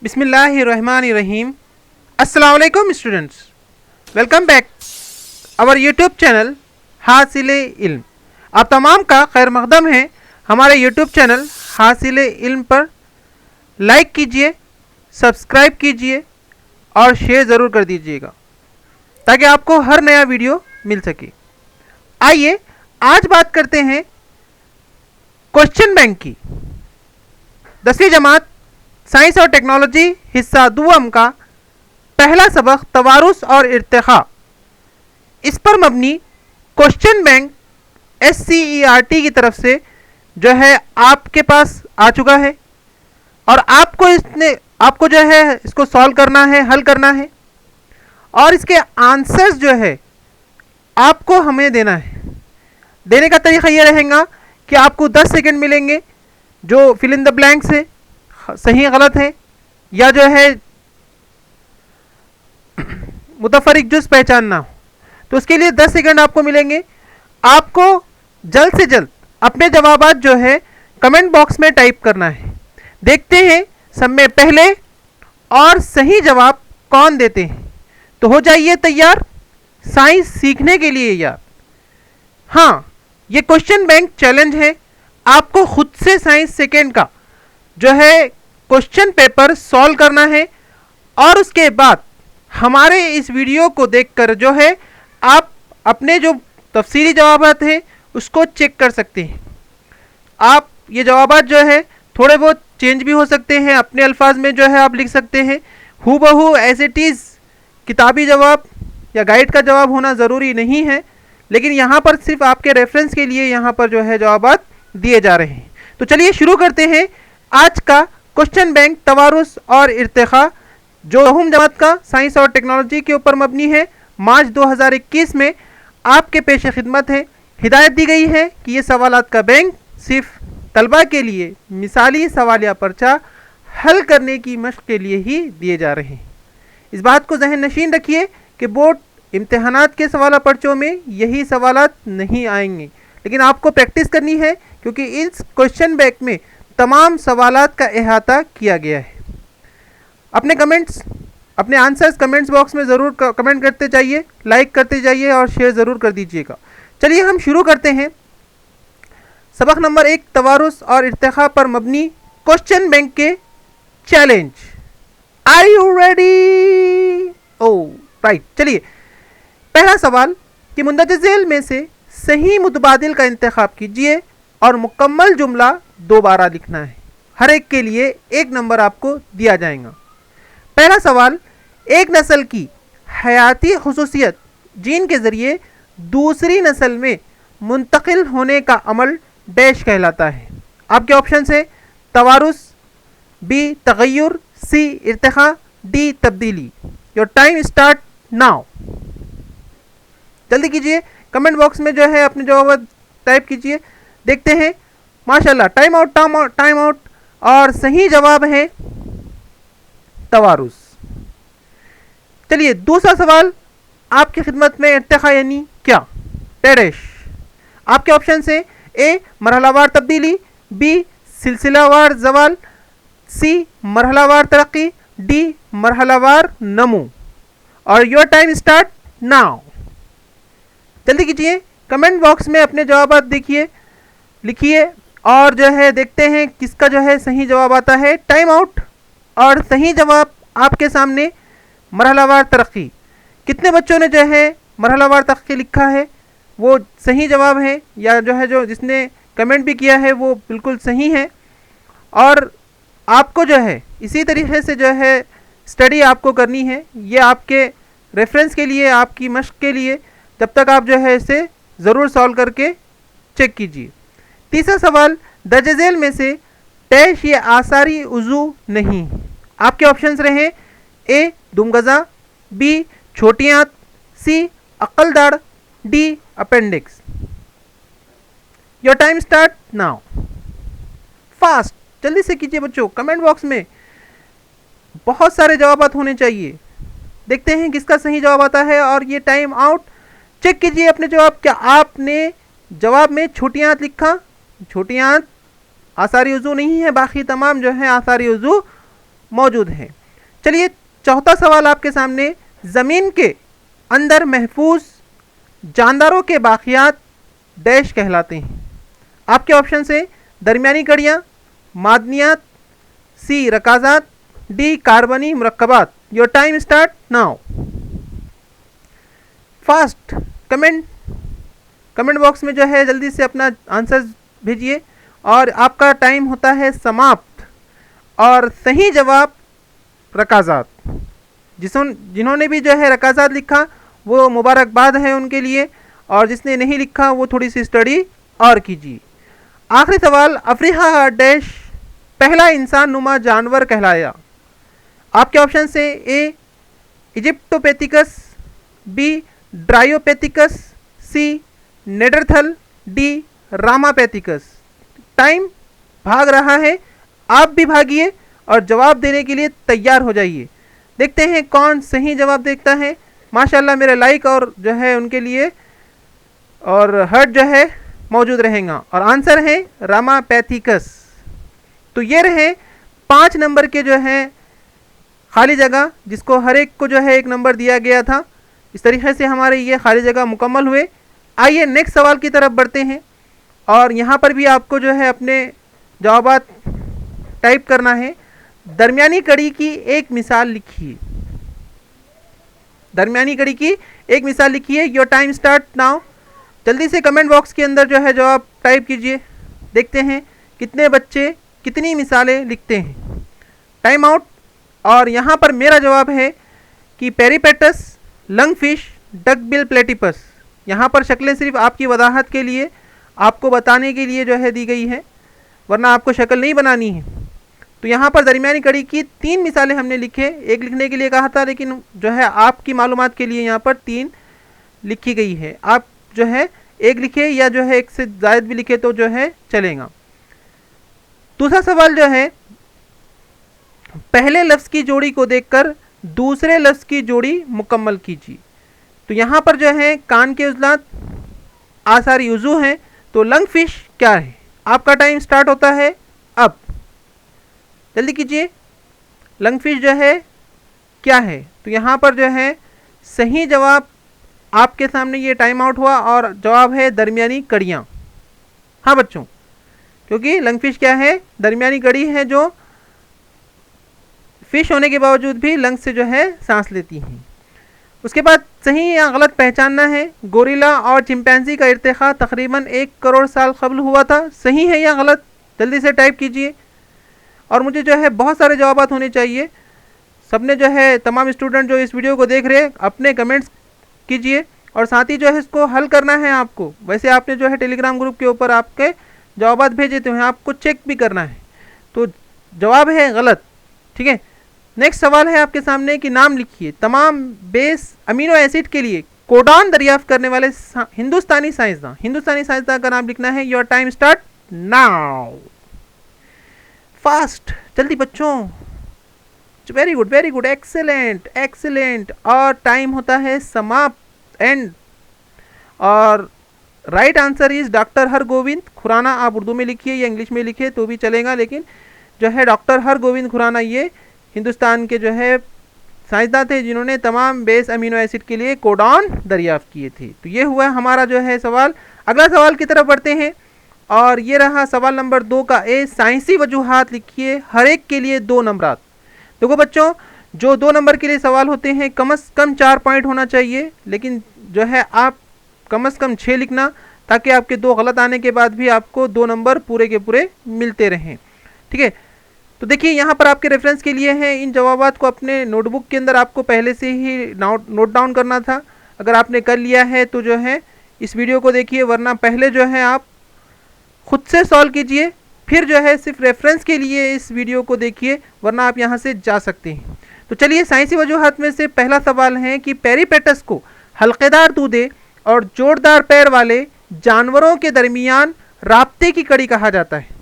बिस्मिल्लाहिर्रहमानिर्रहीम। अस्सलाम वालेकुम students, welcome back our YouTube channel Hasil Ilm. आप तमाम का खैर मकदम है हमारे यूट्यूब चैनल हासिल इल्म पर। लाइक कीजिए, सब्सक्राइब कीजिए और शेयर ज़रूर कर दीजिएगा ताकि आपको हर नया वीडियो मिल सके। आइए आज बात करते हैं क्वेश्चन बैंक की। 10वीं जमात साइंस और टेक्नोलॉजी हिस्सा दुआम का पहला सबक तवारुस और इर्तिखा, इस पर मबनी क्वेश्चन बैंक SCERT की तरफ से जो है आपके पास आ चुका है और आपको जो है इसको सॉल्व करना है, हल करना है और इसके आंसर्स जो है आपको हमें देना है। देने का तरीका ये रहेगा कि आपको 10 सेकंड मिलेंगे जो फिल इन द ब्लैंक्स है, सही गलत है या जो है मुतफरिक जुज़ पहचानना हो, तो उसके लिए 10 सेकंड आपको मिलेंगे। आपको जल्द से जल्द अपने जवाबात जो है कमेंट बॉक्स में टाइप करना है। देखते हैं सब में पहले और सही जवाब कौन देते हैं। तो हो जाइए तैयार साइंस सीखने के लिए यार। हाँ, ये क्वेश्चन बैंक चैलेंज है। आपको खुद से साइंस सेकेंड का जो है क्वेश्चन पेपर सॉल्व करना है और उसके बाद हमारे इस वीडियो को देखकर जो है आप अपने जो तफसीली जवाबात हैं उसको चेक कर सकते हैं। आप ये जवाबात जो है थोड़े बहुत चेंज भी हो सकते हैं, अपने अल्फाज में जो है आप लिख सकते हैं। हूबहू एज इट इज़ किताबी जवाब या गाइड का जवाब होना ज़रूरी नहीं है, लेकिन यहाँ पर सिर्फ आपके रेफरेंस के लिए यहाँ पर जो है जवाबात दिए जा रहे हैं। तो चलिए शुरू करते हैं आज का क्वेश्चन बैंक तवारुस और इर्तिखा, जो 9वीं जमात का साइंस और टेक्नोलॉजी के ऊपर मबनी है। मार्च 2021 में आपके पेश खिदमत है। हिदायत दी गई है कि ये सवालात का बैंक सिर्फ तलबा के लिए मिसाली सवाल या पर्चा हल करने की मशक के लिए ही दिए जा रहे हैं। इस बात को जहन नशीन रखिए कि बोर्ड इम्तहानात के सवाल पर्चों में यही सवालात नहीं आएंगे, लेकिन आपको प्रैक्टिस करनी है क्योंकि इस क्वेश्चन बैंक में तमाम सवालात का अहाता किया गया है। अपने आंसर्स कमेंट्स बॉक्स में ज़रूर कमेंट करते जाइए, लाइक करते जाइए और शेयर ज़रूर कर दीजिएगा। चलिए हम शुरू करते हैं सबक नंबर 1 तवारुस और इर्तिखा पर मबनी क्वेश्चन बैंक के challenge. Are you ready? Oh right. चलिए पहला सवाल कि मुंदरज झेल में से सही मुतबादिल का इंतखाब कीजिए और मुकम्मल जुमला दोबारा लिखना है। हर एक के लिए 1 नंबर आपको दिया जाएगा। पहला सवाल, एक नस्ल की हयाती खुसूसियत जीन के ज़रिए दूसरी नस्ल में मुंतकिल होने का अमल डैश कहलाता है। आपके ऑप्शन है तवारुस, बी तगय्युर, सी इर्तिखा, डी तब्दीली। Your time start now. जल्दी कीजिए, कमेंट बॉक्स में जो है अपने जवाब टाइप कीजिए। देखते हैं। माशाल्लाह, टाइम आउट। और सही जवाब है तवारुस। चलिए दूसरा सवाल आपकी खिदमत में, इर्तिखा यानी क्या? टेरेश। आपके ऑप्शन से ए मरहलावार तब्दीली, बी सिलसिलावार जवाल, सी मरहलावार तरक्की, डी मरहलावार नमू। और योर टाइम स्टार्ट नाउ। जल्दी कीजिए, कमेंट बॉक्स में अपने जवाब देखिए, लिखिए और जो है देखते हैं किसका जो है सही जवाब आता है। Time out. और सही जवाब आपके सामने मरहलावार तरक्की। कितने बच्चों ने जो है मरहलावार तरक्की लिखा है वो सही जवाब है, या जो है जो जिसने कमेंट भी किया है वो बिल्कुल सही है। और आपको जो है इसी तरीके से जो है स्टडी आपको करनी है। ये आपके रेफरेंस के लिए, आपकी मशक के लिए, जब तक आप जो है इसे ज़रूर सॉल्व करके चेक कीजिए। तीसरा सवाल, दर्ज झेल में से टैश ये आसारी उज़ू नहीं। आपके ऑप्शंस रहे ए दुमगज़ा, बी छोटी आंत, सी अक्लदाड़, D appendix. Your time start now. Fast, जल्दी से कीजिए बच्चों। कमेंट बॉक्स में बहुत सारे जवाब होने चाहिए। देखते हैं किसका सही जवाब आता है। और ये टाइम आउट। चेक कीजिए अपने जवाब। क्या आपने जवाब में छोटी आंत लिखा? छोटी आंत आसारी उज़ू नहीं है, बाकी तमाम जो है आसारी उज़ू मौजूद हैं। चलिए चौथा सवाल आपके सामने, ज़मीन के अंदर महफूज जानदारों के बाक़ियात डैश कहलाते हैं। आपके ऑप्शन से दरमियानी कड़ियाँ, मादनियात, सी रकाज़ात, डी कार्बनी मुरक्कबात। Your time start now. Fast comment box में जो है जल्दी से अपना आंसर भेजिए और आपका टाइम होता है समाप्त। और सही जवाब रकाज़ात। जिन्होंने भी जो है रकाज़ात लिखा वो मुबारकबाद है उनके लिए, और जिसने नहीं लिखा वो थोड़ी सी स्टडी और कीजिए। आखिरी सवाल, अफ्रीका डैश पहला इंसान नुमा जानवर कहलाया। आपके ऑप्शन से ए इजिप्टोपेथिकस, बी ड्रायोपेथिकस, सी नेडरथल, डी रामापेथिकस। टाइम भाग रहा है, आप भी भागिए और जवाब देने के लिए तैयार हो जाइए। देखते हैं कौन सही जवाब देता है। माशाल्लाह मेरे लाइक और जो है उनके लिए और हर्ट जो है मौजूद रहेगा, और आंसर है रामापेथिकस। तो ये रहे 5 नंबर के जो है खाली जगह, जिसको हर एक को जो है 1 नंबर दिया गया था। इस तरीके से हमारे ये खाली जगह मुकम्मल हुए। आइए नेक्स्ट सवाल की तरफ बढ़ते हैं, और यहाँ पर भी आपको जो है अपने जवाबात टाइप करना है। दरमियानी कड़ी की एक मिसाल लिखिए। दरमियानी कड़ी की एक मिसाल लिखिए। Your time start now. जल्दी से कमेंट बॉक्स के अंदर जो है जवाब टाइप कीजिए। देखते हैं कितने बच्चे कितनी मिसालें लिखते हैं। Time out. और यहाँ पर मेरा जवाब है कि पेरीपेटस, लंगफिश, डकबिल प्लेटिपस। यहाँ पर शक्लें सिर्फ आपकी वजाहत के लिए, आपको बताने के लिए जो है दी गई है, वरना आपको शक्ल नहीं बनानी है। तो यहाँ पर दरमियानी कड़ी की 3 मिसालें हमने लिखे, एक लिखने के लिए कहा था, लेकिन जो है आपकी मालूमात के लिए यहाँ पर 3 लिखी गई है। आप जो है एक लिखे या जो है एक से ज़ायद भी लिखे तो जो है चलेगा। दूसरा सवाल जो है, पहले लफ्ज़ की जोड़ी को देखकर दूसरे लफ्ज़ की जोड़ी मुकम्मल कीजिए। तो यहाँ पर जो है कान के उजलात आसारी उजू हैं, तो लंगफिश क्या है? आपका टाइम स्टार्ट होता है अब, जल्दी कीजिए। लंगफिश जो है क्या है? तो यहाँ पर जो है सही जवाब आपके सामने ये टाइम आउट हुआ, और जवाब है दरमियानी कड़ियाँ। हाँ बच्चों, क्योंकि लंगफिश क्या है? दरमियानी कड़ी है जो फिश होने के बावजूद भी लंग से जो है सांस लेती हैं। उसके बाद सही या गलत पहचानना है। गोरिल्ला और चिंपैंजी का इर्तिखा तकरीबन 1 करोड़ साल कबल हुआ था। सही है या गलत? जल्दी से टाइप कीजिए, और मुझे जो है बहुत सारे जवाबात होने चाहिए। सबने जो है तमाम स्टूडेंट जो इस वीडियो को देख रहे हैं अपने कमेंट्स कीजिए, और साथ ही जो है इसको हल करना है आपको। वैसे आपने जो है टेलीग्राम ग्रुप के ऊपर आपके जवाबात भेजे तो हैं, आपको चेक भी करना है। तो जवाब है गलत, ठीक है। नेक्स्ट सवाल है आपके सामने कि नाम लिखिए। तमाम बेस अमीनो एसिड के लिए कोडान दरियाफ्त करने वाले हिंदुस्तानी साइंसदान का नाम लिखना है। Your time start now. Fast, जल्दी बच्चों। Very good, excellent. और टाइम होता है समाप्त, एंड। और right answer is doctor Hargovind Khurana. आप उर्दू में लिखिए या इंग्लिश में लिखिए तो भी चलेगा, लेकिन जो है डॉक्टर हरगोविंद खुराना ये हिंदुस्तान के जो है साइंसदान थे जिन्होंने तमाम बेस अमीनो एसिड के लिए कोडान दरियाफ्त किए थे। तो ये हुआ हमारा जो है सवाल। अगला सवाल की तरफ बढ़ते हैं, और ये रहा सवाल नंबर 2 का ए। साइंसी वजूहात लिखिए, हर एक के लिए 2 नंबरात। देखो बच्चों, जो 2 नंबर के लिए सवाल होते हैं कम से कम 4 पॉइंट होना चाहिए, लेकिन जो है आप कम से कम 6 लिखना, ताकि आपके 2 गलत आने के बाद भी आपको 2 नंबर पूरे के पूरे मिलते रहें, ठीक है। तो देखिए यहाँ पर आपके रेफरेंस के लिए हैं। इन जवाबात को अपने नोटबुक के अंदर आपको पहले से ही नोट डाउन करना था। अगर आपने कर लिया है तो जो है इस वीडियो को देखिए, वरना पहले जो है आप खुद से सॉल्व कीजिए, फिर जो है सिर्फ रेफरेंस के लिए इस वीडियो को देखिए, वरना आप यहाँ से जा सकते हैं। तो चलिए साइंसी वजूहात में से पहला सवाल है कि पेरीपेटस को हल्केदार दूधे और जोरदार पैर वाले जानवरों के दरमियान राब्ते की कड़ी कहा जाता है।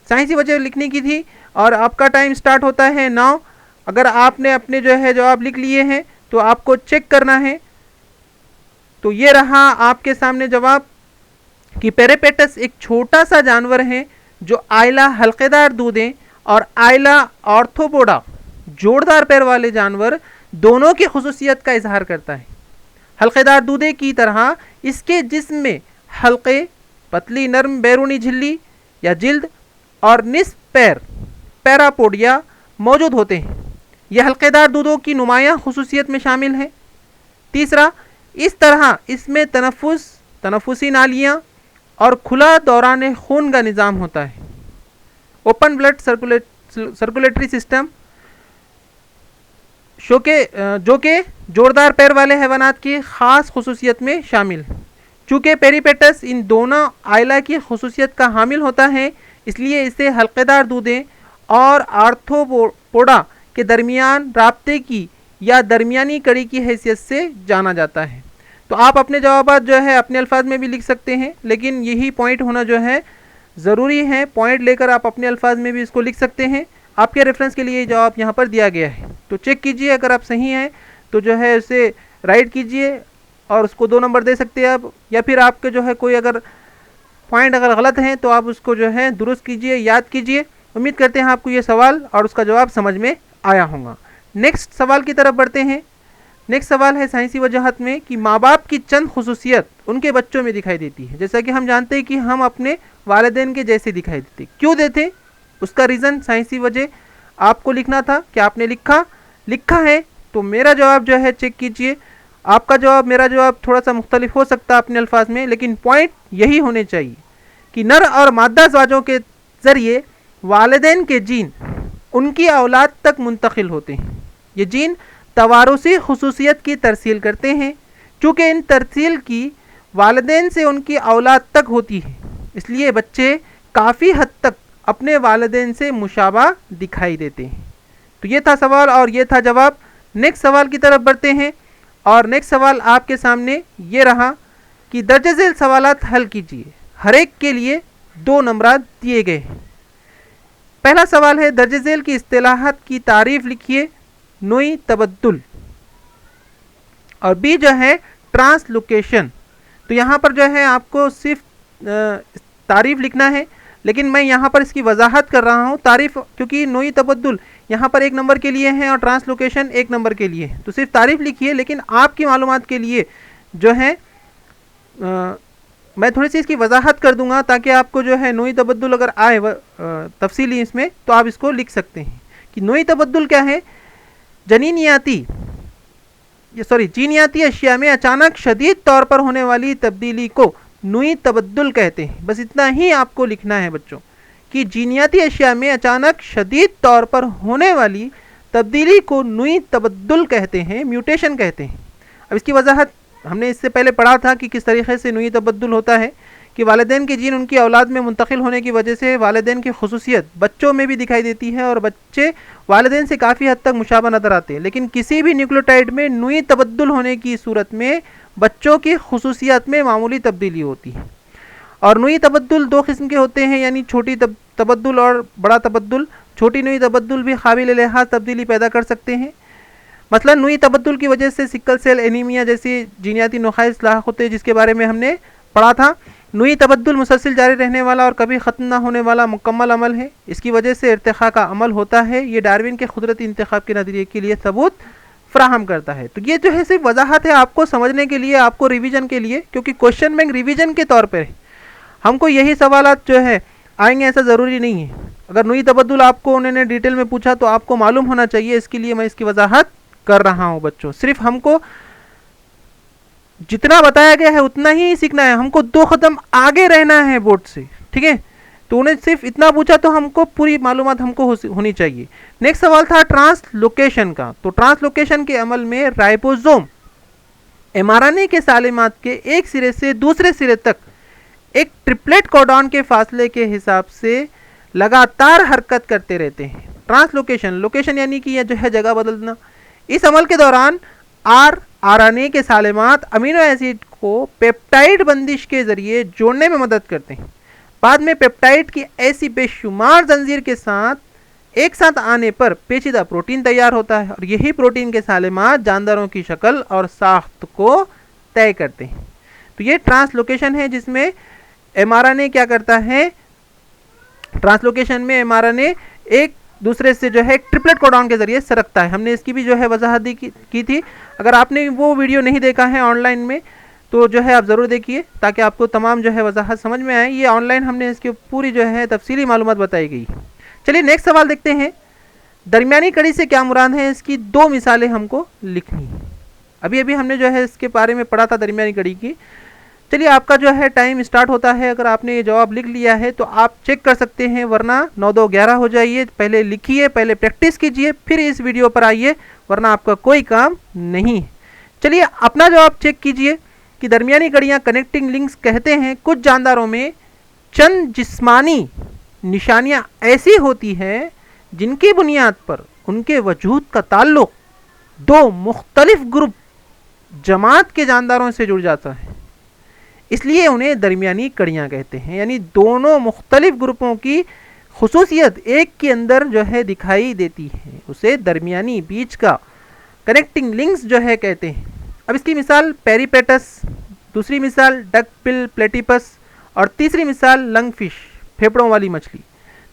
साइंसी वजह लिखने की थी, और आपका टाइम स्टार्ट होता है नाउ। अगर आपने अपने जो है जवाब लिख लिए हैं तो आपको चेक करना है। तो ये रहा आपके सामने जवाब कि पेरीपेटस एक छोटा सा जानवर है जो आयला हल्केदार दूधें और आइला आर्थ्रोपोडा जोरदार पैर वाले जानवर दोनों की खुसूसियत का इजहार करता है। हल्केदार दूधे की तरह इसके जिस्म में हल्के, पतली नरम बैरूनी झिल्ली या जिल्द और निस्फ पैर पैरापोडिया मौजूद होते हैं। यह हल्केदार दूधों की नुमायां खुसूसियत में शामिल है। तीसरा, इस तरह इसमें तनफुसी नालियाँ और खुला दौरान खून का निज़ाम होता है। ओपन ब्लड सर्कुलेटरी सिस्टम जो कि जोरदार पैर वाले हैवानात की ख़ास खुसूसियत में शामिल है। चूँकि पेरिपेटस इन दोनों आइला की खुसूसियत का हामिल होता है, इसलिए इसे हल्केदार दूधे और आर्थ्रोपोडा के दरमियान राब्ते की या दरमियानी कड़ी की हैसियत से जाना जाता है। तो आप अपने जवाबात जो है अपने अल्फाज में भी लिख सकते हैं, लेकिन यही पॉइंट होना जो है ज़रूरी है। पॉइंट लेकर आप अपने अल्फाज में भी इसको लिख सकते हैं। आपके रेफरेंस के लिए जवाब यहाँ पर दिया गया है, तो चेक कीजिए। अगर आप सही हैं तो जो है उसे राइट कीजिए और उसको 2 नंबर दे सकते हैं आप, या फिर आपके जो है कोई अगर पॉइंट अगर गलत हैं तो आप उसको जो है दुरुस्त कीजिए, याद कीजिए। उम्मीद करते हैं आपको ये सवाल और उसका जवाब समझ में आया होगा। नेक्स्ट सवाल की तरफ बढ़ते हैं। नेक्स्ट सवाल है साइंसी वजाहत में कि माँ बाप की चंद खुसूसियत उनके बच्चों में दिखाई देती है। जैसा कि हम जानते हैं कि हम अपने वालिदैन के जैसे दिखाई देते, क्यों देते, उसका रीज़न साइंसी वजह आपको लिखना था। क्या आपने लिखा है? तो मेरा जवाब जो है चेक कीजिए। आपका जवाब मेरा जवाब थोड़ा सा मुख्तलिफ हो सकता है अपने अल्फाज में, लेकिन पॉइंट यही होने चाहिए कि नर और मादा ज़वाजों के ज़रिए वालिदैन के जीन उनकी औलाद तक मुंतकिल होते हैं। ये जीन तवारुसी खुसूसियत की तरसील करते हैं। चूँकि इन तरसील की वालिदैन से उनकी औलाद तक होती है, इसलिए बच्चे काफ़ी हद तक अपने वालिदैन से मुशाबा दिखाई देते हैं। तो ये था सवाल और ये था जवाब। नेक्स्ट सवाल की तरफ बढ़ते हैं और नेक्स्ट सवाल आपके सामने ये रहा कि दर्ज झेल सवालात हल कीजिए। हर एक के लिए 2 नंबरात दिए गए हैं। पहला सवाल है, दर्ज झेल की इस्तिलाहात की तारीफ लिखिए। नोई तबद्दुल और बी जो है ट्रांसलोकेशन। तो यहाँ पर जो है आपको सिर्फ तारीफ लिखना है, लेकिन मैं यहाँ पर इसकी वजाहत कर रहा हूँ। तारीफ क्योंकि नोई तबद्दुल यहाँ पर 1 नंबर के लिए है और ट्रांसलोकेशन 1 नंबर के लिए है, तो सिर्फ तारीफ लिखिए। लेकिन आपकी मालूमात के लिए जो है मैं थोड़ी सी इसकी वजाहत कर दूंगा ताकि आपको जो है नोई तबद्दुल अगर आए तफसीली इसमें तो आप इसको लिख सकते हैं कि नोई तबद्दुल क्या है। जीनियाती अशिया में अचानक शदीद तौर पर होने वाली तब्दीली को नोई तबद्दुल कहते हैं। बस इतना ही आपको लिखना है बच्चों कि जीनियाती अशिया में अचानक शदीद तौर पर होने वाली तब्दीली को नोई तबद्दुल कहते हैं, म्यूटेशन कहते हैं। अब इसकी वजाहत हमने इससे पहले पढ़ा था कि किस तरीके से नोई तबद्दुल होता है कि वालिदैन के जीन उनकी औलाद में मुंतकिल होने की वजह से वालिदैन की खुसूसियत बच्चों में भी दिखाई देती है और बच्चे वालिदैन से काफ़ी हद तक मुशाबा नज़र आते हैं। लेकिन किसी भी न्यूक्लियोटाइड में नोई तबद्दुल होने की सूरत में बच्चों की खुसूसियत में मामूली तब्दीली होती है। और नोई तबद्दुल 2 किस्म के होते हैं, यानी छोटी तबद्दुल और बड़ा तबद्दुल। छोटी नोई तबद्दुल भी काबिल लिहाज तब्दीली पैदा कर सकते हैं। मसलन नोई तबद्दुल की वजह से सिकल सेल एनीमिया जैसी जीनियाती नुक़ाइस लाहक होते हैं, जिसके बारे में हमने पढ़ा था। नोई तबद्दुल मुसलसिल जारी रहने वाला और कभी ख़त्म ना होने वाला मुकम्मल अमल है। इसकी वजह से इर्तिक़ा का अमल होता है। ये डार्विन के कुदरती इंतखाब के नज़रिए के लिए सबूत फ्राहम करता है। तो ये जो है सिर्फ वजाहत है आपको समझने के लिए, आपको रिवीजन के लिए, क्योंकि क्वेश्चन बैंक रिवीजन के तौर पर है। हमको यही सवालात जो है आएंगे ऐसा ज़रूरी नहीं है। अगर नोई तबद्दुल आपको उन्होंने डिटेल में पूछा तो आपको मालूम होना चाहिए, इसके लिए मैं इसकी वजाहत कर रहा हूँ बच्चों। सिर्फ हमको जितना बताया गया है उतना ही सीखना है, हमको 2 कदम आगे रहना है बोर्ड से, ठीक है। तो उन्हें सिर्फ इतना पूछा तो हमको पूरी मालूमात हमको होनी चाहिए। नेक्स्ट सवाल था ट्रांसलोकेशन का। तो ट्रांसलोकेशन के अमल में राइबोसोम mRNA के सालिमात के एक सिरे से दूसरे सिरे तक एक ट्रिपलेट कोडॉन के फासले के हिसाब से लगातार हरकत करते रहते हैं। ट्रांसलोकेशन, लोकेशन यानी कि यह जो है जगह बदलना। इस अमल के दौरान RNA के सालिमात अमीनो एसिड को पेप्टाइड बंदिश के जरिए जोड़ने में मदद करते हैं। बाद में पेप्टाइड की ऐसी बेशुमार जंजीर के साथ एक साथ आने पर पेचीदा प्रोटीन तैयार होता है और यही प्रोटीन के सालिमात जानदारों की शक्ल और साख्त को तय करते हैं। तो ये ट्रांसलोकेशन है जिसमें mRNA क्या करता है। ट्रांसलोकेशन में mRNA एक दूसरे से जो है ट्रिपलेट कोडॉन के ज़रिए सरकता है। हमने इसकी भी जो है वजाहत की थी। अगर आपने वो वीडियो नहीं देखा है ऑनलाइन में तो जो है आप ज़रूर देखिए ताकि आपको तमाम जो है वजाहत समझ में आए। ये ऑनलाइन हमने इसकी पूरी जो है तफसीली मालूमात बताई गई। चलिए नेक्स्ट सवाल देखते हैं। दरमियानी कड़ी से क्या मुराद है, इसकी 2 मिसालें हमको लिखनी है। अभी अभी हमने जो है इसके बारे में पढ़ा था दरमियानी कड़ी की। चलिए आपका जो है टाइम स्टार्ट होता है। अगर आपने ये जवाब लिख लिया है तो आप चेक कर सकते हैं, वरना 9 2 11 हो जाइए। पहले लिखिए, पहले प्रैक्टिस कीजिए, फिर इस वीडियो पर आइए, वरना आपका कोई काम नहीं है। चलिए अपना जवाब चेक कीजिए कि दरमियानी कड़ियाँ कनेक्टिंग लिंक्स कहते हैं कुछ जानदारों में चंद जिस्मानी निशानियाँ ऐसी होती हैं जिनकी बुनियाद पर उनके वजूद का ताल्लुक 2 मुख्तलिफ ग्रुप जमात के जानदारों से जुड़ जाता है, इसलिए उन्हें दरमियानी कड़ियाँ कहते हैं। यानी दोनों मुख्तलिफ ग्रुपों की खुसूसियत एक के अंदर जो है दिखाई देती है, उसे दरमियानी बीच का कनेक्टिंग लिंक्स जो है कहते हैं। अब इसकी मिसाल पेरीपेटस, दूसरी मिसाल डकबिल प्लेटिपस और तीसरी मिसाल लंगफिश फेफड़ों वाली मछली।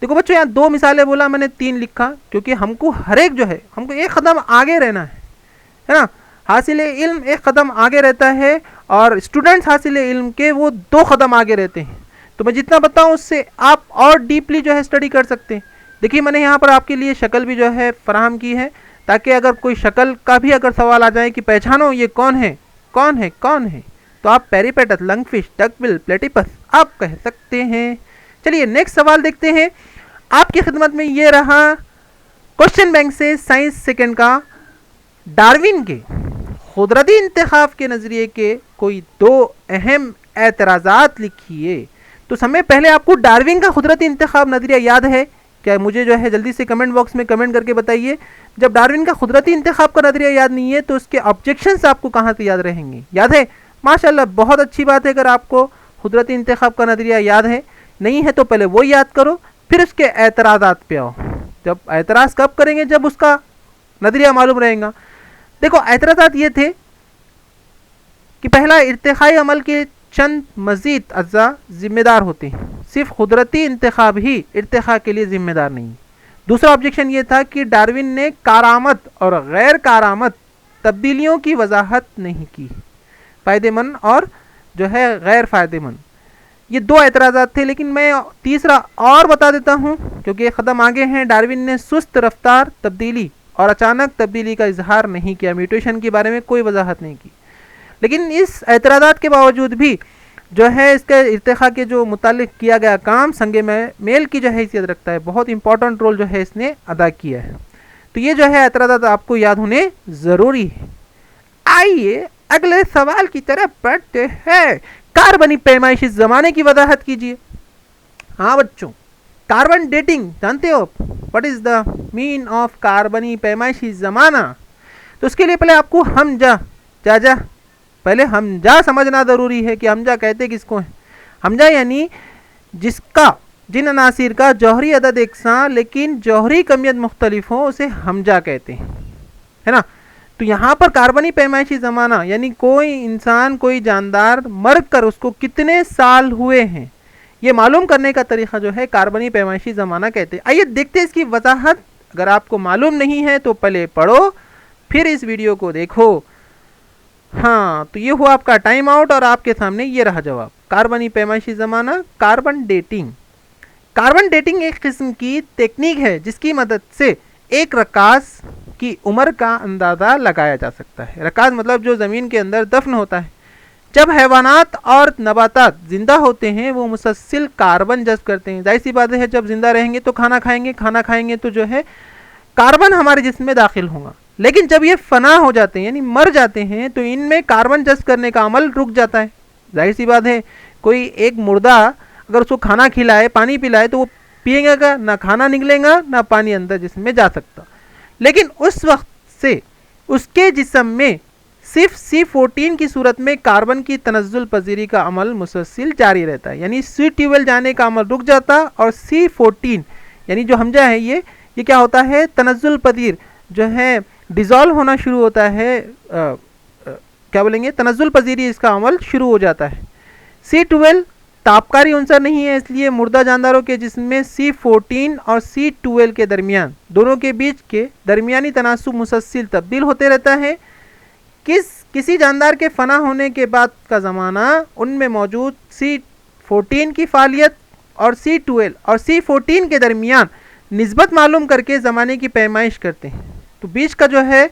देखो बच्चों यहाँ 2 मिसालें बोला, मैंने 3 लिखा क्योंकि हमको हर एक जो है हमको एक कदम आगे रहना है ना। हासिल इल्म एक कदम आगे रहता है और स्टूडेंट्स हासिल इल्म के वो 2 कदम आगे रहते हैं। तो मैं जितना बताऊँ उससे आप और डीपली जो है स्टडी कर सकते हैं। देखिए मैंने यहाँ पर आपके लिए शक्ल भी जो है फराहम की है ताकि अगर कोई शक्ल का भी अगर सवाल आ जाए कि पहचानो ये कौन है कौन है कौन है, तो आप पेरीपेटस, लंगफिश, डकबिल प्लेटिपस आप कह सकते हैं। चलिए नेक्स्ट सवाल देखते हैं। आपकी खिदमत में ये रहा क्वेश्चन बैंक से साइंस सेकंड का। डार्विन के कुदरती इंतखाब के नज़रिए के कोई 2 अहम एतराज़ात लिखिए। तो समय पहले आपको डार्विन का कुदरती इंतखाब नज़रिया याद है क्या? मुझे जो है जल्दी से कमेंट बॉक्स में कमेंट करके बताइए। जब डार्विन का कुदरती इंतखाब का नज़रिया याद नहीं है तो उसके ऑब्जेक्शंस आपको कहाँ से याद रहेंगे? याद है? माशाल्लाह, बहुत अच्छी बात है। अगर आपको कुदरती इंतखाब का नज़रिया याद है, नहीं है तो पहले वो याद करो, फिर उसके एतराज़ात पे आओ। जब एतराज़ कब करेंगे? जब उसका नज़रिया मालूम रहेगा। देखो एतराज़ात ये थे कि पहला, इर्तिखाई अमल के चंद मज़ीद अज्जा ज़िम्मेदार होते हैं, सिर्फ कुदरती इंतखाब ही इर्तिखा के लिए ज़िम्मेदार नहीं। दूसरा ऑब्जेक्शन ये था कि डार्विन ने कारामत और गैर कारामत तब्दीलियों की वजाहत नहीं की, फ़ायदेमंद और जो है गैर फ़ायदेमंद। ये 2 एतराज़ात थे, लेकिन मैं तीसरा और बता देता हूँ क्योंकि एक कदम आगे हैं। डार्विन ने सुस्त रफ्तार तब्दीली और अचानक तब्दीली का इजहार नहीं किया, म्यूटेशन के बारे में कोई वजाहत नहीं की। लेकिन इस एतराज़ात के बावजूद भी जो है इसके इर्तिखा के जो मुतालिक किया गया काम संगे में मेल की जो हैसियत रखता है, बहुत इंपॉर्टेंट रोल जो है इसने अदा किया है। तो ये जो है एतराज़ात आपको याद होने ज़रूरी है। आइए अगले सवाल की तरफ बढ़ते हैं। कार्बनी पैमाइशी ज़माने की वजाहत कीजिए। हाँ बच्चों, कार्बन डेटिंग जानते हो? What is the mean of कार्बनी पैमाइशी ज़माना? तो उसके लिए पहले आपको हमजा पहले हमजा समझना ज़रूरी है कि हमजा कहते किसको है। हमजा यानी जिन अनासिर का जौहरी अदद एकसां लेकिन जौहरी कमियत मुख्तलिफ हो, उसे हमजा कहते हैं, है ना। तो यहाँ पर कार्बनी पैमाइशी ज़माना यानी कोई इंसान, कोई जानदार मर कर उसको कितने साल हुए हैं, ये मालूम करने का तरीक़ा जो है कार्बनी पैमाइशी ज़माना कहते हैं। आइए देखते हैं इसकी वजाहत। अगर आपको मालूम नहीं है तो पहले पढ़ो, फिर इस वीडियो को देखो। हाँ, तो ये हुआ आपका टाइम आउट और आपके सामने ये रहा जवाब। कार्बनी पैमाइशी ज़माना, कार्बन डेटिंग। कार्बन डेटिंग एक किस्म की टेक्निक है जिसकी मदद से एक रकाज की उम्र का अंदाज़ा लगाया जा सकता है। रकाज मतलब जो ज़मीन के अंदर दफन होता है। जब हैवानात और नबातात ज़िंदा होते हैं वो मुसलसल कार्बन जज़्ब करते हैं। जाहिर सी बात है, जब ज़िंदा रहेंगे तो खाना खाएंगे तो जो है कार्बन हमारे जिस्म में दाखिल होगा। लेकिन जब ये फना हो जाते हैं यानी मर जाते हैं तो इनमें कार्बन जज़्ब करने का अमल रुक जाता है। जाहिर सी बात है, कोई एक मुर्दा अगर उसको खाना खिलाए, पानी पिलाए तो वो पिएगा, ना खाना निकलेगा ना पानी अंदर जिस्म में जा सकता। लेकिन उस वक्त से उसके जिस्म में सिर्फ C14 की सूरत में कार्बन की तनज़्ज़ुल पजीरी का अमल मुसलसल जारी रहता है। यानी C12 जाने का अमल रुक जाता और C14 यानी जो हमजा है ये क्या होता है, तनज़्ज़ुल पजीर जो है डिज़ोल्व होना शुरू होता है। क्या बोलेंगे, तनज़्ज़ुल पजीरी इसका अमल शुरू हो जाता है। C12 तापकारी अंसर नहीं है, इसलिए मुर्दा जानदारों के जिस्म में C14 और C12 के दरमियान, दोनों के बीच के दरमियानी तनासुब मुसलसल तब्दील होते रहता है। किसी जानदार के फना होने के बाद का ज़माना उनमें मौजूद C14 की फ़ालियत और C12 और C14 के दरमियान निस्बत मालूम करके ज़माने की पैमाइश करते हैं। तो बीच का जो है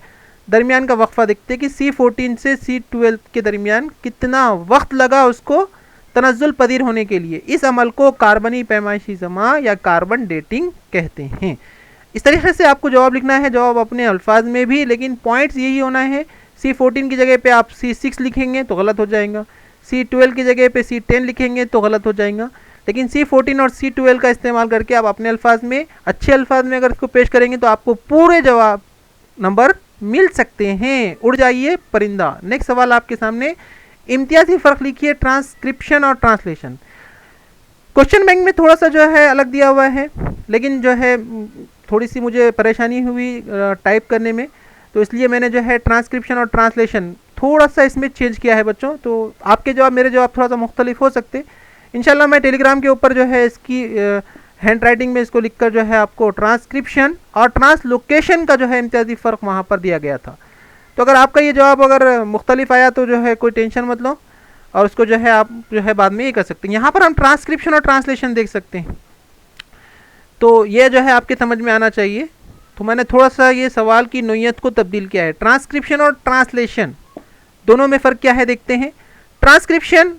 दरमियान का वक्फ़ा देखते हैं कि C14 से C12 के दरमियान कितना वक्त लगा उसको तनज़्ज़ुल पदीर होने के लिए। इस अमल को कार्बनी पैमाइशी जमा या कार्बन डेटिंग कहते हैं। इस तरीके से आपको जवाब लिखना है, जवाब अपने अल्फाज में भी, लेकिन पॉइंट्स यही होना है। C14 की जगह पे आप C6 लिखेंगे तो गलत हो जाएगा, C12 की जगह पे C10 लिखेंगे तो गलत हो जाएगा। लेकिन C14 और C12 का इस्तेमाल करके आप अपने अल्फाज में, अच्छे अल्फाज में अगर इसको पेश करेंगे तो आपको पूरे जवाब नंबर मिल सकते हैं। उड़ जाइए परिंदा। नेक्स्ट सवाल आपके सामने, इम्तियाजी फ़र्क लिखिए ट्रांसक्रिप्शन और ट्रांसलेशन। क्वेश्चन बैंक में थोड़ा सा जो है अलग दिया हुआ है, लेकिन जो है थोड़ी सी मुझे परेशानी हुई टाइप करने में, तो इसलिए मैंने जो है ट्रांसक्रिप्शन और ट्रांसलेशन थोड़ा सा इसमें चेंज किया है बच्चों। तो आपके जवाब मेरे जवाब थोड़ा सा मुख्तलिफ हो सकते। इंशाल्लाह मैं टेलीग्राम के ऊपर जो है इसकी हैंड राइटिंग में इसको लिखकर जो है आपको ट्रांसक्रिप्शन और ट्रांसलोकेशन का जो है इम्तियाजी फ़र्क वहाँ पर दिया गया था। तो अगर आपका ये जवाब अगर मुख्तलिफ आया तो जो है कोई टेंशन मत लो, और उसको जो है आप जो है बाद में ये कर सकते हैं। यहाँ पर हम ट्रांसक्रिप्शन और ट्रांसलेशन देख सकते हैं, तो ये जो है आपके समझ में आना चाहिए। तो मैंने थोड़ा सा ये सवाल की नोयत को तब्दील किया है। ट्रांसक्रिप्शन और ट्रांसलेशन दोनों में फ़र्क क्या है देखते हैं। ट्रांसक्रिप्शन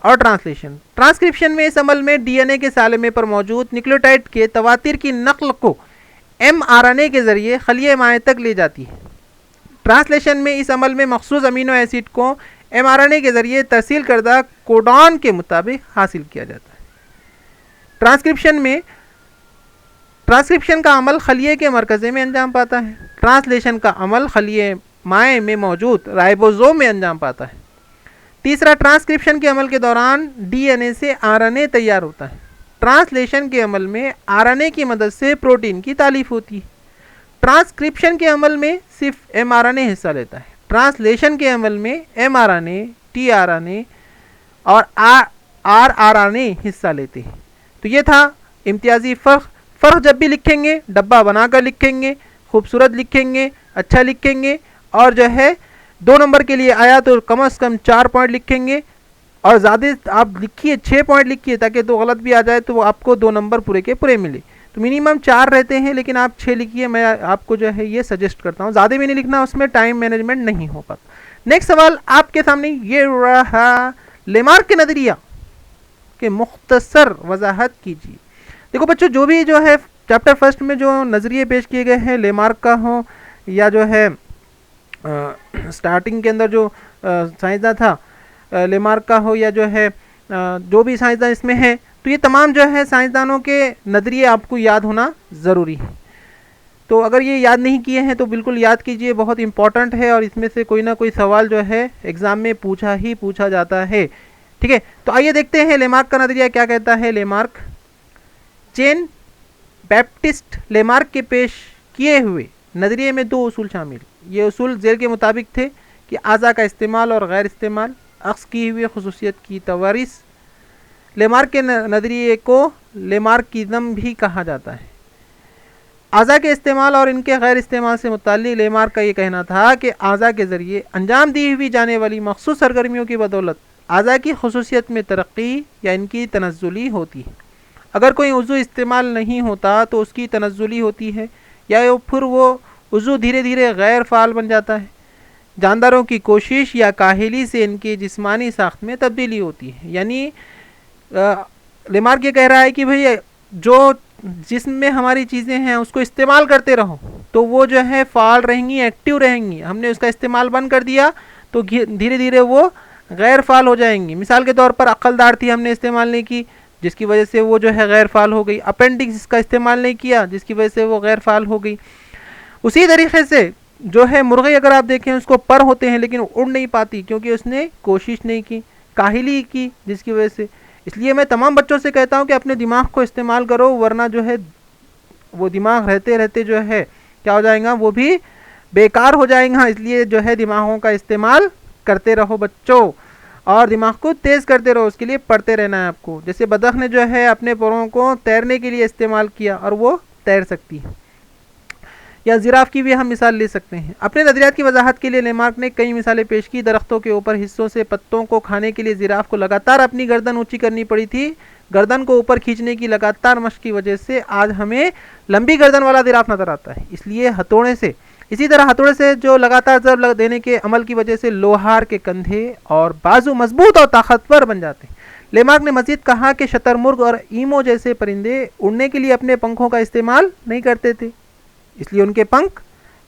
और ट्रांसलेशन, ट्रांसक्रिप्शन में इस अमल में डीएनए के सालिमे पर मौजूद न्यूक्लियोटाइड के तवातिर की नकल को mRNA के ज़रिए खलिए माए तक ले जाती है। ट्रांसलेशन में इस अमल में मखसूस अमीनो एसिड को mRNA के ज़रिए तरसील करदा कोडॉन के मुताबिक हासिल किया जाता है। ट्रांसक्रिप्शन का अमल खलिए के मरकज़े में अंजाम पाता है। ट्रांसलेशन का अमल खलिए माए में मौजूद राइबोसोम में अंजाम पाता है। तीसरा, ट्रांसक्रिप्शन के अमल के दौरान डीएनए से आरएनए तैयार होता है। ट्रांसलेशन के अमल में आरएनए की मदद से प्रोटीन की तालीफ होती है। ट्रांसक्रिप्शन के अमल में सिर्फ mRNA हिस्सा लेता है। ट्रांसलेशन के अमल में mRNA, tRNA और rRNA हिस्सा लेते हैं। तो ये था इम्तियाजी फ़र्क। जब भी लिखेंगे डब्बा बनाकर लिखेंगे, खूबसूरत लिखेंगे, अच्छा लिखेंगे, और जो है 2 नंबर के लिए आया तो कम से कम 4 पॉइंट लिखेंगे, और ज़्यादा आप लिखिए 6 पॉइंट लिखिए, ताकि तो गलत भी आ जाए तो आपको 2 नंबर पूरे के पूरे मिले। तो मिनिमम 4 रहते हैं, लेकिन आप 6 लिखिए। मैं आपको जो है ये सजेस्ट करता हूँ, ज़्यादा भी नहीं लिखना, उसमें टाइम मैनेजमेंट नहीं हो पाता। नेक्स्ट सवाल आपके सामने ये रहा, लेमार्क के नज़रिया के मुख्तसर वजाहत कीजिए। देखो बच्चों, जो भी जो है चैप्टर फर्स्ट में जो नज़रिए पेश किए गए हैं, लेमार्क का हो या जो है स्टार्टिंग के अंदर जो साइंसदान था लेमार्क का हो, या जो है जो भी साइंसदान इसमें है, तो ये तमाम जो है साइंसदानों के नज़रिए आपको याद होना ज़रूरी है। तो अगर ये याद नहीं किए हैं तो बिल्कुल याद कीजिए, बहुत इंपॉर्टेंट है, और इसमें से कोई ना कोई सवाल जो है एग्ज़ाम में पूछा जाता है। ठीक है, तो आइए देखते हैं लेमार्क का नज़रिया क्या कहता है। लेमार्क, जेन बैप्टिस्ट लेमार्क के पेश किए हुए नज़रिए में 2 उसूल शामिल। ये उसूल ज़ेल के मुताबिक थे कि आज़ा का इस्तेमाल और गैर इस्तेमाल, अक्स की हुई खसूसियत की तवारिस। लेमार्क के नज़रिए को लेमार्क की ज़म भी कहा जाता है। आज़ा के इस्तेमाल और इनके गैर इस्तेमाल से मुताल्लिक़ लेमार्क का ये कहना था कि आज़ा के ज़रिए अंजाम दी हुई जाने वाली मखसूस सरगर्मियों की बदौलत आज़ा की खसूसियत में तरक्की या इनकी तनज़्ज़ुली होती है। अगर कोई उज़ू इस्तेमाल नहीं होता तो उसकी तनज़्ज़ुली होती है, या फिर वो उज़ू धीरे धीरे गैर फ़ाल बन जाता है। जानदारों की कोशिश या काहिली से इनकी जिस्मानी साख्त में तब्दीली होती है। यानी लेमार्क ये कह रहा है कि भाई जो जिस्म में हमारी चीज़ें हैं उसको इस्तेमाल करते रहो तो वो जो है फ़ाल रहेंगी, एक्टिव रहेंगी। हमने उसका इस्तेमाल बंद कर दिया तो धीरे धीरे वो गैर फ़ाल हो जाएंगी। मिसाल के तौर पर अक्लदार थी, हमने इस्तेमाल नहीं की, जिसकी वजह से वो जो है गैर फ़ाल हो गई। अपेंडिक्स का इस्तेमाल नहीं किया, जिसकी वजह से वो गैर फ़ाल हो गई। उसी तरीके से जो है मुर्गी, अगर आप देखें उसको पर होते हैं लेकिन उड़ नहीं पाती, क्योंकि उसने कोशिश नहीं की, काहिली की, जिसकी वजह से। इसलिए मैं तमाम बच्चों से कहता हूं कि अपने दिमाग को इस्तेमाल करो, वरना जो है वो दिमाग रहते रहते जो है क्या हो जाएगा, वो भी बेकार हो जाएगा। इसलिए जो है दिमागों का इस्तेमाल करते रहो बच्चों। और दिमाग को तेज़ करते रहो, उसके लिए पढ़ते रहना है आपको। जैसे बतख ने जो है अपने पैरों को तैरने के लिए इस्तेमाल किया और वो तैर सकती है। या जिराफ की भी हम मिसाल ले सकते हैं। अपने नज़रियात की वजाहत के लिए लेमार्क ने कई मिसालें पेश की। दरख्तों के ऊपर हिस्सों से पत्तों को खाने के लिए जिराफ को लगातार अपनी गर्दन ऊंची करनी पड़ी थी। गर्दन को ऊपर खींचने की लगातार मशक की वजह से आज हमें लंबी गर्दन वाला जिराफ नजर आता है। इसलिए हथौड़े से, इसी तरह हथौड़े से जो लगातार ज़रब देने के अमल की वजह से लोहार के कंधे और बाजू मजबूत और ताकतवर बन जाते हैं। लेमार्क ने मजीद कहा कि शतरमुर्ग और ईमो जैसे परिंदे उड़ने के लिए अपने पंखों का इस्तेमाल नहीं करते थे, इसलिए उनके पंख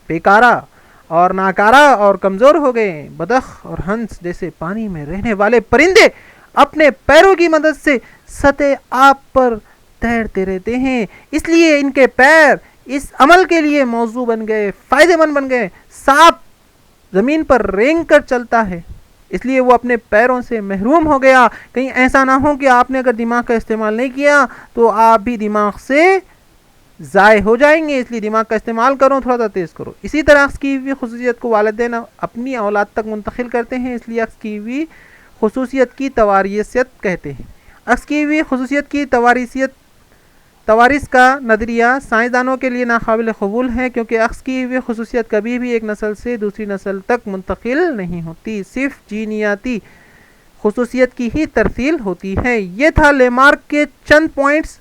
बेकारा और नाकारा और कमज़ोर हो गए। बदख और हंस जैसे पानी में रहने वाले परिंदे अपने पैरों की मदद से सतह आब पर तैरते रहते हैं, इसलिए इनके पैर इस अमल के लिए मौजू बन गए, फ़ायदेमंद बन गए। सांप ज़मीन पर रेंग कर चलता है, इसलिए वो अपने पैरों से महरूम हो गया। कहीं ऐसा ना हो कि आपने अगर दिमाग का इस्तेमाल नहीं किया तो आप भी दिमाग से ज़ाय हो जाएंगे, इसलिए दिमाग का इस्तेमाल करो, थोड़ा सा तेज़ करो। इसी तरह अक्स की हुई खसूसियत को वालिदैन अपनी औलाद तक मुंतकिल करते हैं, इसलिए अक्स की हुई खसूसियत की तवारीसियत कहते हैं। अक्स की हुई खसूसियत की तवारीस का नज़रिया साइंसदानों के लिए नाकाबिल कबूल है, क्योंकि अक्स की हुई खसूसियत कभी भी एक नस्ल से दूसरी नस्ल तक मुंतकिल नहीं होती, सिर्फ जीनियाती खसूसियत की ही तरसील होती है। ये था लेमार्क के चंद पॉइंट्स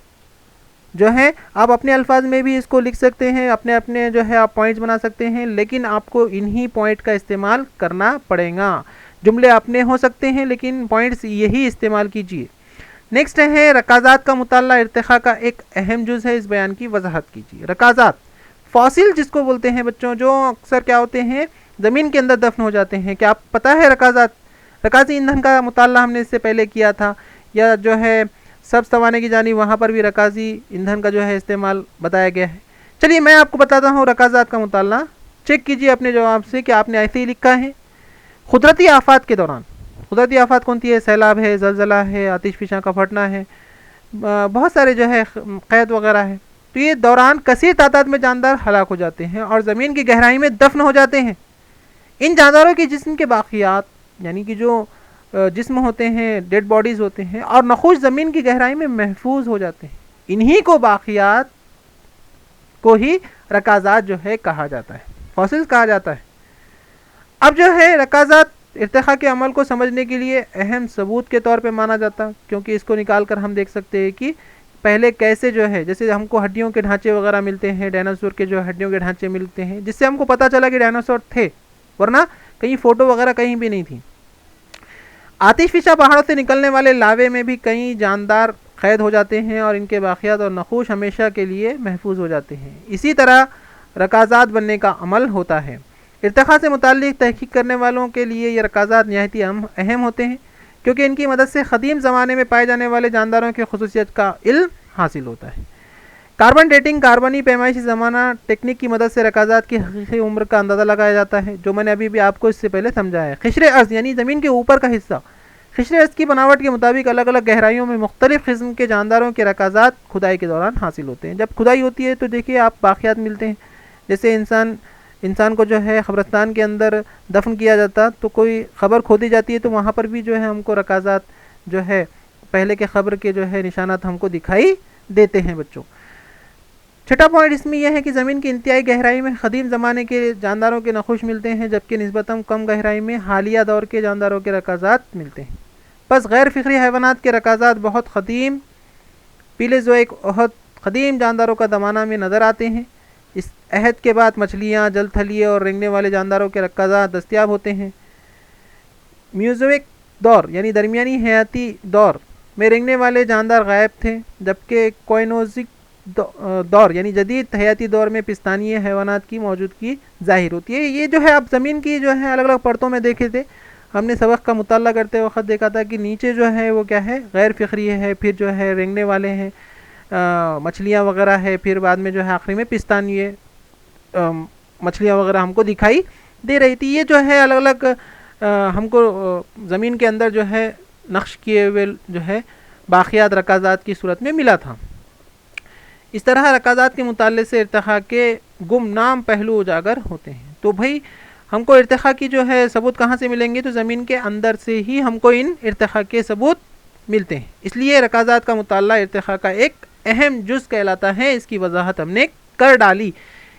जो है। आप अपने अल्फाज में भी इसको लिख सकते हैं, अपने अपने जो है आप पॉइंट्स बना सकते हैं, लेकिन आपको इन्हीं पॉइंट का इस्तेमाल करना पड़ेगा। जुमले अपने हो सकते हैं लेकिन पॉइंट्स यही इस्तेमाल कीजिए। नेक्स्ट है रकाज़ात का मुताला इर्तिखा का एक अहम जुज़ है, इस बयान की वजाहत कीजिए। रकाज़ात फॉसिल जिसको बोलते हैं बच्चों, जो अक्सर क्या होते हैं ज़मीन के अंदर दफन हो जाते हैं। क्या आप पता है रकाज़ी ईंधन का मुताला हमने इससे पहले किया था, या जो है सब सवाने की जानी वहाँ पर भी रकाज़ी ईंधन का जो है इस्तेमाल बताया गया है। चलिए मैं आपको बताता हूँ रकाज़ात का मुताला। चेक कीजिए अपने जवाब से कि आपने ऐसे ही लिखा है। कुदरती आफात के दौरान, कुदरती आफात कौन सी है? सैलाब है, ज़लज़ला है, आतिशफ़िशां का फटना है, बहुत सारे जो है क़ैद वगैरह है। तो ये दौरान कसीर तादाद में जानदार हलाक हो जाते हैं और ज़मीन की गहराई में दफन हो जाते हैं। इन जानदारों के जिस्म के बाक़ियात, यानी कि जो जिस्म होते हैं, डेड बॉडीज़ होते हैं, और नखूश ज़मीन की गहराई में महफूज हो जाते हैं। इन्हीं को बाक़ियात को ही रकाज़ात जो है कहा जाता है, फॉसिल्स कहा जाता है। अब जो है रकाज़ात इर्तिखा के अमल को समझने के लिए अहम सबूत के तौर पे माना जाता, क्योंकि इसको निकाल कर हम देख सकते हैं कि पहले कैसे जो है, जैसे हमको हड्डियों के ढांचे वगैरह मिलते हैं, डायनासोर के जो हड्डियों के ढांचे मिलते हैं, जिससे हमको पता चला कि डायनासोर थे, वरना कहीं फ़ोटो वगैरह कहीं भी नहीं थी। आतिशफ़िशा पहाड़ों से निकलने वाले लावे में भी कई जानदार क़ैद हो जाते हैं और इनके बाक़ियात और नखूश हमेशा के लिए महफूज हो जाते हैं। इसी तरह रकाज़ात बनने का अमल होता है। इर्तिखा से मुताल्लिक़ तहक़ीक़ करने वालों के लिए ये रकाज़ात निहायती अहम होते हैं, क्योंकि इनकी मदद से क़दीम ज़माने में पाए जाने वाले जानदारों की ख़ुसूसियत का इल्म हासिल होता है। कार्बन डेटिंग, कार्बनी पैमाइशी ज़माना टेक्निक की मदद से रकाज़ात की हकीकी उम्र का अंदाज़ा लगाया जाता है, जो मैंने अभी भी आपको इससे पहले समझाया है। क़िश्र अर्ज़ यानी ज़मीन के ऊपर का हिस्सा, क़िश्र अर्ज़ की बनावट के मुताबिक अलग अलग गहराइयों में मुख्तलिफ़ किस्म के जानदारों के रकाज़ात खुदाई के दौरान हासिल होते हैं। जब खुदाई होती है तो देखिए आप बाक़ियात मिलते हैं। जैसे इंसान को जो है क़ब्रिस्तान के अंदर दफन किया जाता, तो कोई ख़बर खोदी जाती है तो वहाँ पर भी जो है हमको रकाज़ात जो है पहले के ख़बर के जो है निशानात हमको दिखाई देते हैं बच्चों। छठा पॉइंट इसमें यह है कि ज़मीन की इंतहाई गहराई में क़दीम ज़माने के जानदारों के नखूश मिलते हैं, जबकि निस्बतन कम गहराई में हालिया दौर के जानदारों के रकाज़ात मिलते हैं। बस गैर फ़िक्री हैवानात के रकाज़ात बहुत क़दीम पीलेज़ोइक अहद क़दीम जानदारों का ज़माना में नज़र आते हैं। इस अहद के बाद मछलियाँ, जलथलिए और रेंगने वाले जानदारों के रकाज़ात दस्तयाब होते हैं। म्यूज़ोइक दौर यानी दरमियानी हयाती दौर में रेंगने वाले जानदार गायब थे, जबकि कोइनोज़िक दौर यानी जदीद हयाती दौर में पिस्तानीय हैवानात की मौजूदगी ज़ाहिर होती है। ये जो है आप ज़मीन की जो है अलग अलग परतों में देखे थे, हमने सबक का मुताला करते वक्त देखा था कि नीचे जो है वो क्या है गैर फ़िक्री है, फिर जो है रेंगने वाले हैं, मछलियाँ वगैरह है, फिर बाद में जो है आखिरी में पिस्तानीय मछलियाँ वगैरह हमको दिखाई दे रही थी। ये जो है अलग अलग हमको ज़मीन के अंदर जो है नक्श किए हुए जो है बाक़ियात रकाज़ात की सूरत में मिला था। इस तरह रकाज़ात के मुताले से इर्तिखा के गुमनाम पहलू उजागर होते हैं। तो भाई हमको इर्तिखा की जो है सबूत कहाँ से मिलेंगे, तो ज़मीन के अंदर से ही हमको इन इर्तिखा के सबूत मिलते हैं। इसलिए रकाज़ात का मुताला इर्तिखा का एक अहम जुज़ कहलाता है। इसकी वजाहत हमने कर डाली।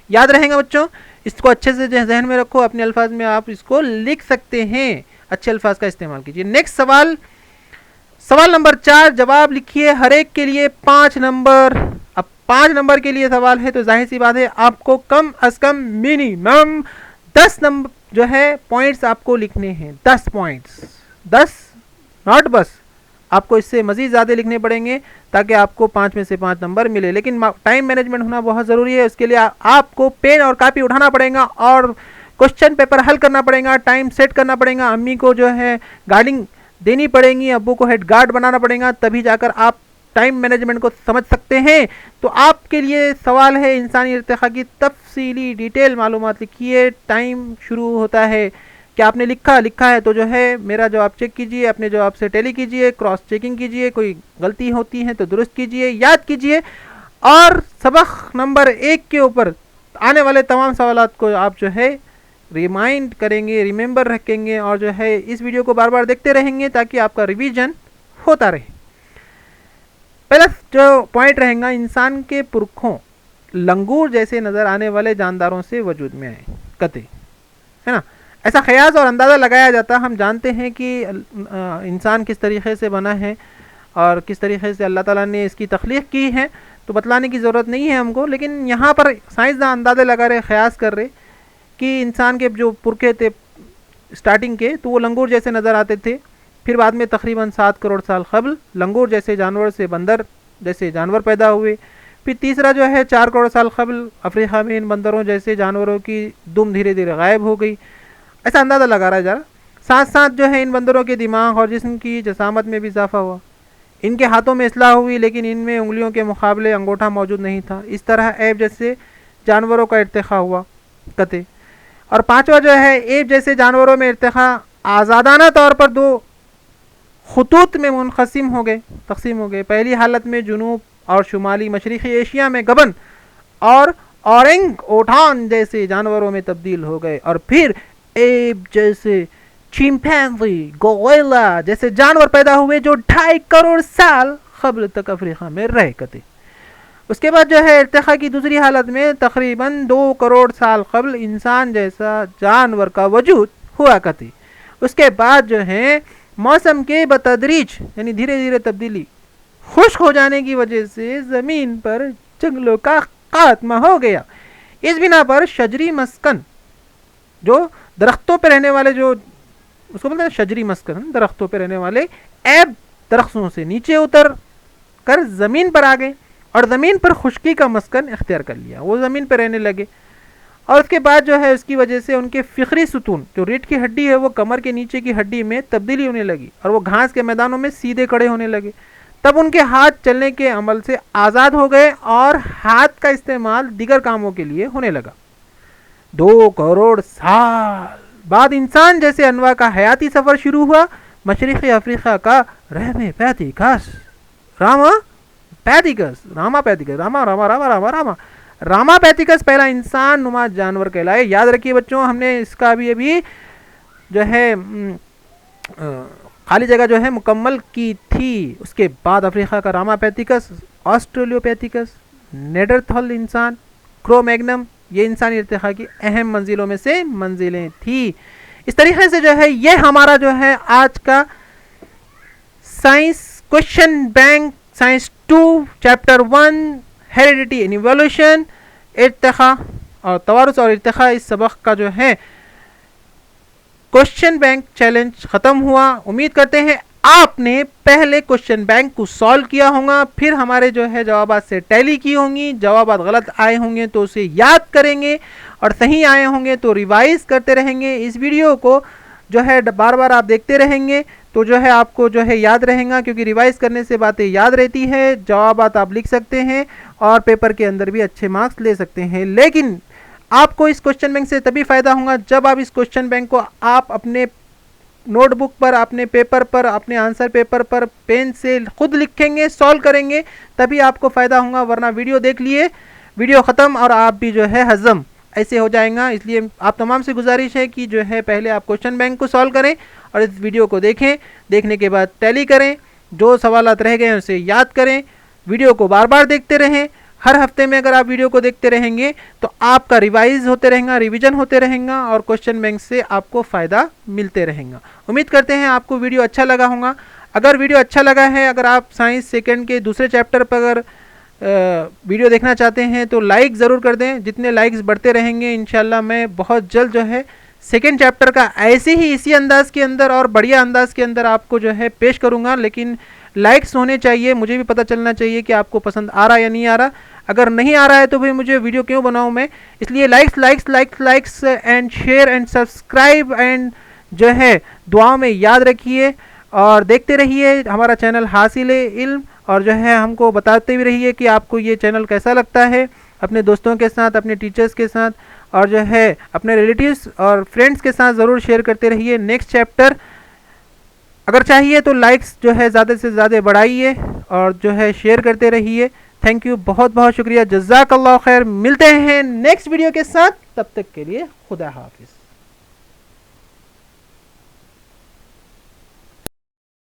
याद रहेगा बच्चों, इसको अच्छे से जहन में रखो, अपने अल्फाज में आप इसको लिख सकते हैं, अच्छे अल्फाज का इस्तेमाल कीजिए। नेक्स्ट सवाल, सवाल नंबर 4, जवाब लिखिए हर एक के लिए 5 नंबर। अब 5 नंबर के लिए सवाल है तो जाहिर सी बात है आपको कम अज कम मिनिमम 10 नंबर जो है पॉइंट्स आपको लिखने हैं। 10 पॉइंट्स, 10 नॉट बस, आपको इससे मज़ीद ज़्यादा लिखने पड़ेंगे ताकि आपको 5 में से 5 नंबर मिले। लेकिन टाइम मैनेजमेंट होना बहुत ज़रूरी है। उसके लिए आपको पेन और कापी उठाना पड़ेगा और क्वेश्चन पेपर हल करना पड़ेगा, टाइम सेट करना पड़ेगा, अम्मी को जो है गार्डिंग देनी पड़ेगी, अब्बू को हेड गार्ड बनाना पड़ेगा, तभी जाकर आप टाइम मैनेजमेंट को समझ सकते हैं। तो आपके लिए सवाल है, इंसानी इर्तिखा की तफसीली डिटेल मालूमात लिखिए। टाइम शुरू होता है। क्या आपने लिखा है तो जो है मेरा जवाब चेक कीजिए, अपने जवाब से टैली कीजिए, क्रॉस चेकिंग कीजिए, कोई गलती होती है तो दुरुस्त कीजिए, याद कीजिए। और सबक नंबर 1 के ऊपर आने वाले तमाम सवालात को आप जो है रिमाइंड करेंगे, रिमेंबर रखेंगे और जो है इस वीडियो को बार बार देखते रहेंगे ताकि आपका रिवीजन होता रहे। पहला जो पॉइंट रहेगा, इंसान के पुरखों लंगूर जैसे नज़र आने वाले जानदारों से वजूद में आए, कतई, है ना। ऐसा ख्याल और अंदाज़ा लगाया जाता। हम जानते हैं कि इंसान किस तरीके से बना है और किस तरीके से अल्लाह ताला ने इसकी तख्लीक की है, तो बतलाने की ज़रूरत नहीं है हमको। लेकिन यहाँ पर साइंसदान अंदाज़े लगा रहे, ख्यास कर रहे कि इंसान के जो पुरखे थे स्टार्टिंग के, तो वो लंगूर जैसे नज़र आते थे। फिर बाद में तकरीबन 7 करोड़ साल क़ब्ल लंगूर जैसे जानवर से बंदर जैसे जानवर पैदा हुए। फिर तीसरा जो है 4 करोड़ साल क़ब्ल अफ्रीका में इन बंदरों जैसे जानवरों की दुम धीरे धीरे गायब हो गई। ऐसा अंदाज़ा लगा रहा है जरा। साथ साथ जो है इन बंदरों के दिमाग और जिस्म की जसामत में भी इजाफा हुआ। इनके हाथों में इस्लाह हुई लेकिन इनमें उंगलियों के मुकाबले अंगूठा मौजूद नहीं था। इस तरह ऐब जैसे जानवरों का इर्तिखा हुआ, कतई। और पांचवा जो है, ऐब जैसे जानवरों में इर्तिखा आज़ादाना तौर पर 2 खुतूत में मुनक़सिम हो गए, तकसीम हो गए। पहली हालत में जुनूब और शुमाली मशरक़ी एशिया में गबन और औरंग ओठान जैसे जानवरों में तब्दील हो गए, और फिर ऐब जैसे चिंपैंजी, गोरिल्ला जैसे जानवर पैदा हुए जो 2.5 करोड़ साल क़ब्ल तक अफ्रीका में रह करते। उसके बाद जो है इर्तिखा की दूसरी हालत में तकरीबन 2 करोड़ साल क़ब्ल इंसान जैसा जानवर का वजूद हुआ करती। उसके बाद जो है मौसम के बतदरीज यानी धीरे धीरे तब्दीली, खुश्क हो जाने की वजह से ज़मीन पर जंगलों का खात्मा हो गया। इस बिना पर शजरी मस्कन, जो दरख्तों पर रहने वाले, जो उसको बोलते हैं शजरी मस्कन, दरख्तों पर रहने वाले, ऐब दरख्तों से नीचे उतर कर ज़मीन पर आ गए और ज़मीन पर खुश्की का मस्कन इख्तियार कर लिया, वो ज़मीन पर रहने लगे। और उसके बाद जो है उसकी वजह से उनके फ़िक्री सुतून, जो रीढ़ की हड्डी है, वो कमर के नीचे की हड्डी में तब्दीली होने लगी और वो घास के मैदानों में सीधे खड़े होने लगे। तब उनके हाथ चलने के अमल से आज़ाद हो गए और हाथ का इस्तेमाल दीगर कामों के लिए होने लगा। 2 करोड़ साल बाद इंसान जैसे अनवा का हयाती सफ़र शुरू हुआ। मशरिक़ी अफ्रीका का रहमे पैथिकस, रामा पैथिकस पहला इंसान नुमा जानवर कहलाए। याद रखिए बच्चों, हमने इसका अभी जो है खाली जगह जो है मुकम्मल की थी। उसके बाद अफ्रीका का रामा पैथिकस, ऑस्ट्रेलियोपैथिकस, नेडरथल इंसान, क्रोमैग्नम, ये इंसानी इर्तिखा की अहम मंजिलों में से मंजिलें थी। इस तरीके से जो है ये हमारा जो है आज का science question bank science 2 chapter 1 heredity and evolution, इर्तिखा और तवारुस और इर्तिखा, इस सबक का जो है क्वेश्चन बैंक चैलेंज ख़त्म हुआ। उम्मीद करते हैं आपने पहले क्वेश्चन बैंक को सॉल्व किया होगा, फिर हमारे जो है जवाबात से टैली की होंगी। जवाबात गलत आए होंगे तो उसे याद करेंगे और सही आए होंगे तो रिवाइज करते रहेंगे। इस वीडियो को जो है बार बार आप देखते रहेंगे तो जो है आपको जो है याद रहेगा, क्योंकि रिवाइज करने से बातें याद रहती है। जवाबात आप लिख सकते हैं और पेपर के अंदर भी अच्छे मार्क्स ले सकते हैं। लेकिन आपको इस क्वेश्चन बैंक से तभी फ़ायदा होगा जब आप इस क्वेश्चन बैंक को आप अपने नोटबुक पर, अपने पेपर पर, अपने आंसर पेपर पर पेन से खुद लिखेंगे, सॉल्व करेंगे, तभी आपको फ़ायदा होगा। वरना वीडियो देख लिए, वीडियो ख़त्म और आप भी जो है हज़म ऐसे हो जाएगा। इसलिए आप तमाम से गुजारिश है कि जो है पहले आप क्वेश्चन बैंक को सॉल्व करें और इस वीडियो को देखें, देखने के बाद टैली करें, जो सवालात रह गए हैं उसे याद करें, वीडियो को बार बार देखते रहें। हर हफ्ते में अगर आप वीडियो को देखते रहेंगे तो आपका रिवाइज होते रहेगा, रिवीजन होते रहेगा और क्वेश्चन बैंक से आपको फ़ायदा मिलते रहेगा। उम्मीद करते हैं आपको वीडियो अच्छा लगा होगा। अगर वीडियो अच्छा लगा है, अगर आप साइंस सेकेंड के दूसरे चैप्टर पर अगर वीडियो देखना चाहते हैं तो लाइक ज़रूर कर दें। जितने लाइक्स बढ़ते रहेंगे इंशाल्लाह मैं बहुत जल्द जो है सेकेंड चैप्टर का ऐसे ही इसी अंदाज़ के अंदर और बढ़िया अंदाज़ के अंदर आपको जो है पेश करूँगा। लेकिन लाइक्स होने चाहिए, मुझे भी पता चलना चाहिए कि आपको पसंद आ रहा है या नहीं आ रहा। अगर नहीं आ रहा है तो भाई मुझे वीडियो क्यों बनाऊँ मैं। इसलिए likes likes likes likes and share and subscribe and जो है दुआओं में याद रखिए और देखते रहिए हमारा चैनल हासिल इल्म, और जो है हमको बताते भी रहिए कि आपको ये चैनल कैसा लगता है। अपने दोस्तों के साथ, अपने टीचर्स के साथ और जो है अपने रिलेटिव्स और फ्रेंड्स के साथ ज़रूर शेयर करते रहिए। नेक्स्ट चैप्टर अगर चाहिए तो लाइक्स जो है ज़्यादा से ज़्यादा बढ़ाइए और जो है शेयर करते रहिए। थैंक यू, बहुत बहुत शुक्रिया, जज़ाकल्लाह खैर। मिलते हैं नेक्स्ट वीडियो के साथ, तब तक के लिए खुदा हाफिज़।